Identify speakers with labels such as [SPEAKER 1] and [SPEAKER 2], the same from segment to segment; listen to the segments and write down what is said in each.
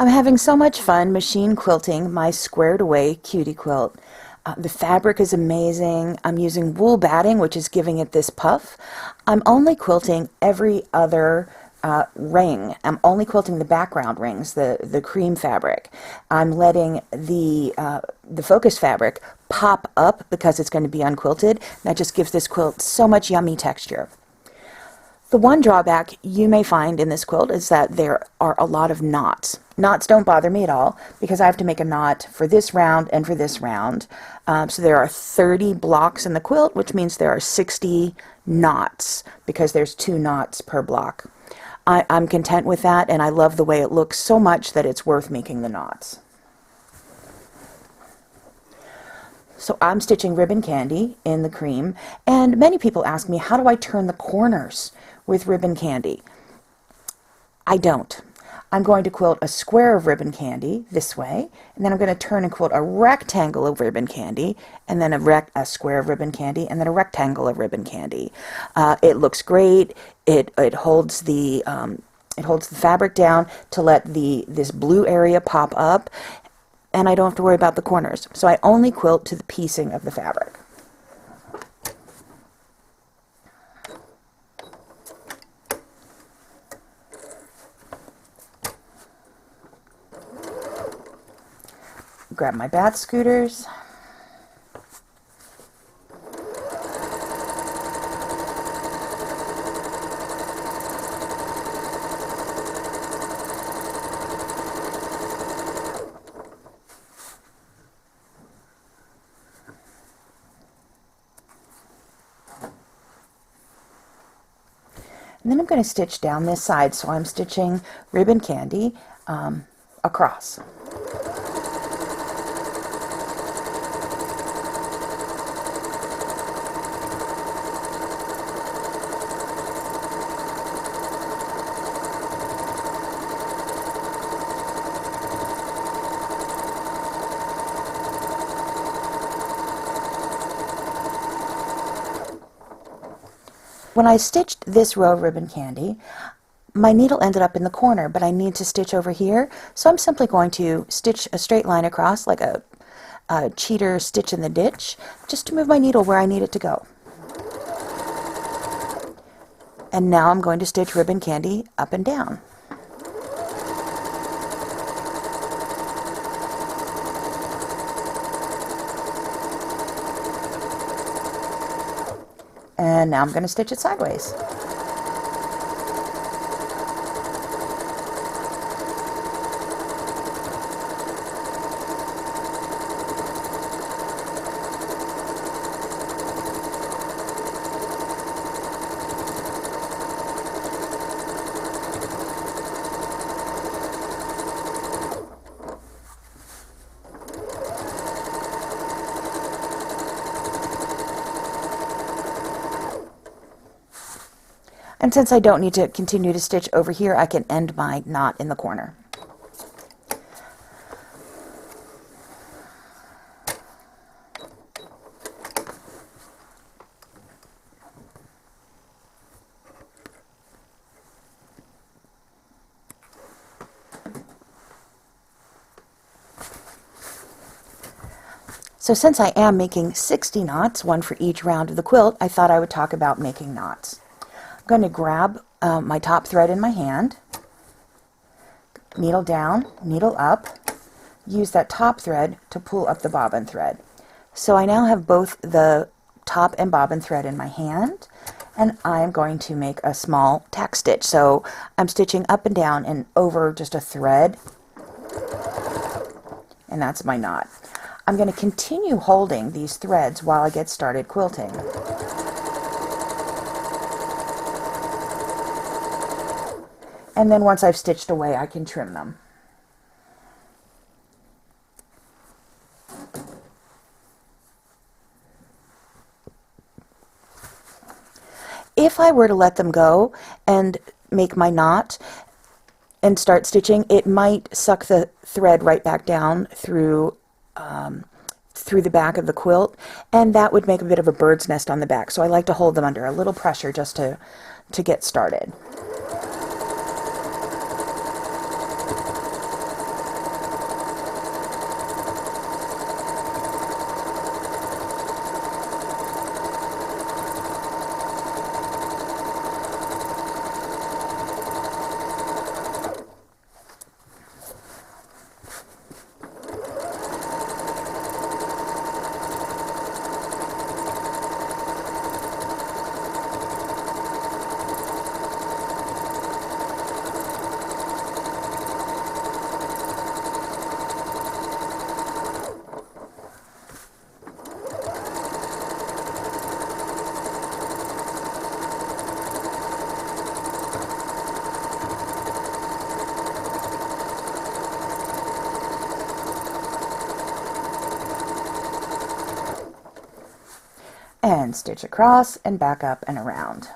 [SPEAKER 1] I'm having so much fun machine quilting my squared away cutie quilt. The fabric is amazing. I'm using wool batting, which is giving it this puff. I'm only quilting every other ring. I'm only quilting the background rings, the cream fabric. I'm letting the focus fabric pop up because it's going to be unquilted. That just gives this quilt so much yummy texture. The one drawback you may find in this quilt is that there are a lot of knots. Knots don't bother me at all because I have to make a knot for this round and for this round. So there are 30 blocks in the quilt, which means there are 60 knots because there's 2 knots per block. I'm content with that, and I love the way it looks so much that it's worth making the knots. So I'm stitching ribbon candy in the cream, and many people ask me, how do I turn the corners with ribbon candy? I don't. I'm going to quilt a square of ribbon candy this way, and then I'm going to turn and quilt a rectangle of ribbon candy, and then a square of ribbon candy, and then a rectangle of ribbon candy. It looks great. It holds the fabric down to let this blue area pop up, and I don't have to worry about the corners. So I only quilt to the piecing of the fabric. Grab my Batt Scooters. And then I'm going to stitch down this side, so I'm stitching ribbon candy across. When I stitched this row of ribbon candy, my needle ended up in the corner, but I need to stitch over here, so I'm simply going to stitch a straight line across like a cheater stitch in the ditch, just to move my needle where I need it to go. And now I'm going to stitch ribbon candy up and down. And now I'm going to stitch it sideways. And since I don't need to continue to stitch over here, I can end my knot in the corner. So since I am making 60 knots, one for each round of the quilt, I thought I would talk about making knots. I'm going to grab my top thread in my hand, needle down, needle up, use that top thread to pull up the bobbin thread. So I now have both the top and bobbin thread in my hand, and I'm going to make a small tack stitch. So I'm stitching up and down and over just a thread, and that's my knot. I'm going to continue holding these threads while I get started quilting. And then once I've stitched away, I can trim them. If I were to let them go and make my knot and start stitching, it might suck the thread right back down through the back of the quilt, and that would make a bit of a bird's nest on the back. So I like to hold them under a little pressure just to get started. and stitch across and back up and around.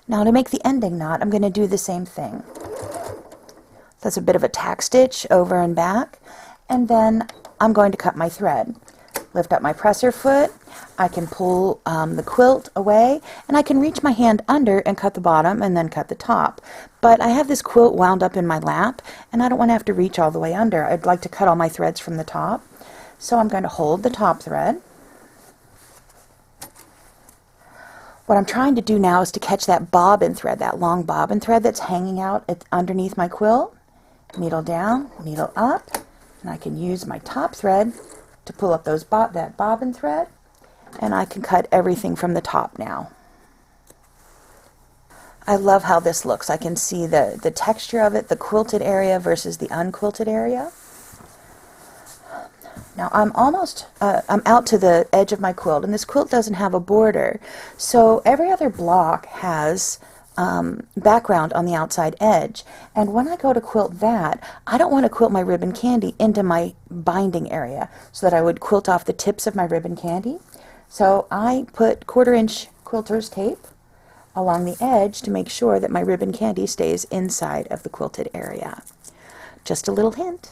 [SPEAKER 1] Now to make the ending knot, I'm going to do the same thing. That's a bit of a tack stitch over and back, and then I'm going to cut my thread. Lift up my presser foot, I can pull the quilt away, and I can reach my hand under and cut the bottom and then cut the top. But I have this quilt wound up in my lap, and I don't want to have to reach all the way under. I'd like to cut all my threads from the top. So I'm going to hold the top thread. What I'm trying to do now is to catch that bobbin thread, that long bobbin thread that's hanging out underneath my quilt. Needle down, needle up, and I can use my top thread to pull up that bobbin thread, and I can cut everything from the top now. I love how this looks. I can see the texture of it, the quilted area versus the unquilted area. Now I'm out to the edge of my quilt, and this quilt doesn't have a border, so every other block has background on the outside edge. And when I go to quilt that, I don't want to quilt my ribbon candy into my binding area so that I would quilt off the tips of my ribbon candy. So I put 1/4 inch quilter's tape along the edge to make sure that my ribbon candy stays inside of the quilted area. Just a little hint.